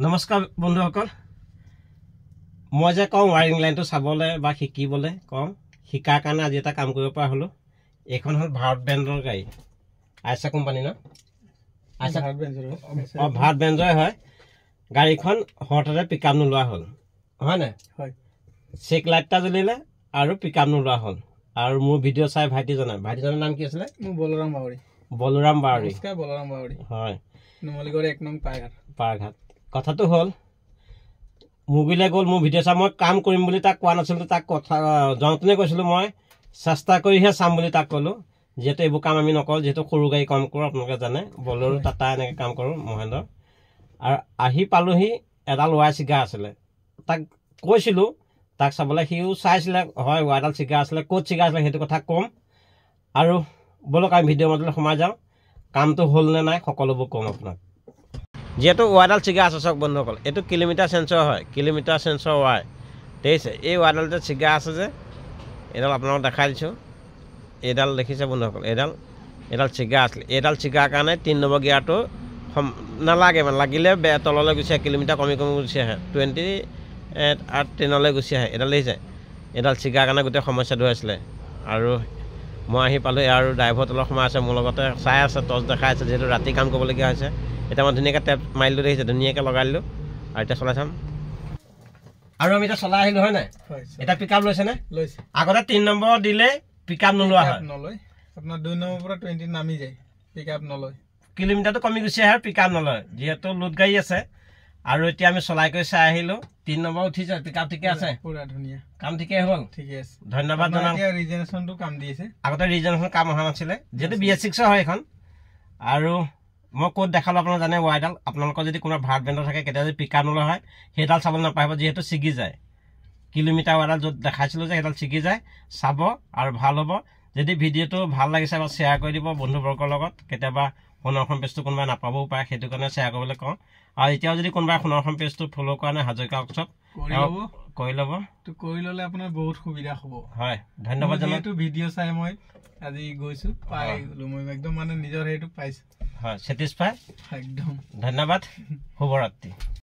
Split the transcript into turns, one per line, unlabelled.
নমস্কাৰ বন্ধুসকল মই যে কওঁ ৱায়াৰিং লাইনটো চাবলৈ বা শিকিবলৈ কওঁ শিকাৰ কাৰণে আজি এটা কাম কৰিব পৰা হলো এইখন হ'ল ভাৰত ব্ৰেণ্ডৰ গাড়ী আইছা কোম্পানী ন আইছা ভাৰত ব্ৰেণ্ডৰ হয় গাড়ীখন হঠাতে পিকআপ নোলোৱা হ'ল হয় না
হয়
চেক লাইটটা জ্বলিলে আৰু পিকআপ নোলোৱা হ'ল আৰু মোৰ ভিডিঅ' চাই ভাইটিজনৰ নাম কি আছিল
মোৰ বলৰাম বাউৰী
হয়
নুমলীগড় 1 নং
পাৰঘাট কথাটো হ'ল মুগিলে গ'ল মোৰ ভিডিঅ' চাই মই কাম কৰিম বুলি তাক কোৱা নাছিলোঁ তাক কথা জনতনে কৈছিলোঁ মই চেষ্টা কৰিহে চাম বুলি তাক ক'লোঁ যিহেতু এইবোৰ কাম আমি নকৰোঁ যিহেতু সৰু গাড়ী কাম কৰোঁ আপোনালোকে জানে বলেৰো টাটা এনেকৈ কাম কৰোঁ মহেন্দ্ৰ আৰু আহি পালোহি এডাল ৱায়াৰ ছিগা আছিলে তাক কৈছিলোঁ তাক চাবলৈ সিও চাইছিলে হয় ৱায়াৰডাল ছিগা আছিলে ক'ত ছিগা আছিলে সেইটো কথা ক'ম আৰু বলক আমি ভিডিঅ' মাজলৈ সোমাই যাওঁ কামটো হ'ল নে নাই সকলোবোৰ ক'ম আপোনাক যেহেতু ৱায়াৰডাল ছিগা আছে চাওক বন্ধুসকল এইটো কিলোমিটাৰ চেঞ্চৰ হয় কিলোমিটাৰ চেঞ্চৰ ৱায়াৰ দেখিছে এই ৱায়াৰডাল যে ছিগা আছে যে এইডাল আপোনালোকক দেখাই দিছোঁ এইডাল দেখিছে বন্ধুসকল এইডাল ছিগা আছিলে এইডাল ছিগাৰ কাৰণে 3 নম্বৰ গিয়াৰটো নালাগে মানে লাগিলে তললৈ গুচি আহে কিলোমিটাৰ কমি গুচি আহে 20 আৰু 10লৈ গুচি আহে এইডাল দেখিছে এইডাল ছিগাৰ কাৰণে গোটেই সমস্যাটো হৈছিলে আৰু মই আহি পালোঁ আৰু ড্ৰাইভাৰ তলত সোমাই আছে মোৰ লগতে চাই আছে টৰ্চ দেখাই আছে যিহেতু ৰাতি কাম কৰিবলগীয়া হৈছে এতিয়া মই ধুনীয়াকৈ টেপ মাৰিলোঁ দেখিছে ধুনীয়াকৈ লগাই দিলোঁ আৰু এতিয়া চলাই চাম আৰু আমি এতিয়া চলাই আহিলোঁ হয় নাই এতিয়া পিকআপ লৈছেনে
লৈছে
আগতে 3 নম্বৰ দিলে পিকআপ নোলোৱা হয়
নলয় আপোনাৰ 2 নম্বৰ পৰা 20 নামি যায় পিকআপ নলয়
কিলোমিটাৰটো কমি গুচি আহে পিকআপ নলয় যিহেতু লোড গাড়ী আছে আৰু এতিয়া আমি চলাই কৰি চাই আহিলোঁ 3 নম্বৰ উঠিছে পিকআপ ঠিকে আছে
পুৰা ধুনীয়া
কাম ঠিকে হ'ল
ঠিকে আছে
ধন্যবাদ জনাম
এতিয়া ৰিজেনেশ্যনটো কাম দিছে আগতে
ৰিজেনেশ্যন কাম অহা নাছিলে যেহেতু BS6 হয় এখন আৰু মই ক'ত দেখালোঁ আপোনালোকে জানে ৱায়াৰডাল আপোনালোকৰ যদি কোনো ভাৰত ব্ৰেণ্ডৰ থাকে কেতিয়াবা যদি পিকআপ নলয় হয় সেইডাল চাবলৈ নাপাব যিহেতু ছিগি যায় কিলোমিটাৰ ৱায়াৰডাল য'ত দেখাইছিলোঁ যে সেইডাল ছিগি যায় চাব আৰু ভাল হ'ব যদি ভিডিঅ'টো ভাল লাগিছে বা শ্বেয়াৰ কৰি দিব বন্ধুবৰ্গৰ লগত কেতিয়াবা সোণৰখন পেজটো কোনোবাই নাপাবও পাৰে সেইটো কাৰণে শ্বেয়াৰ কৰিবলৈ কওঁ আৰু এতিয়াও যদি কোনোবাই সোণৰখন পেজটো ফ'ল' কৰা নাই হাজৰিকা ৱৰ্কশ্বপ কৰি ল'ব
তো কৰি ল'লে আপোনাৰ বহুত সুবিধা হ'ব হয়
ধন্যবাদ জনাম
এইটো ভিডিঅ' চাই মই আজি গৈছোঁ পাই গ'লোঁ মই একদম মানে নিজৰ সেইটো পাইছোঁ
হয় ছেটিছফাই
একদম
ধন্যবাদ শুভৰাত্ৰি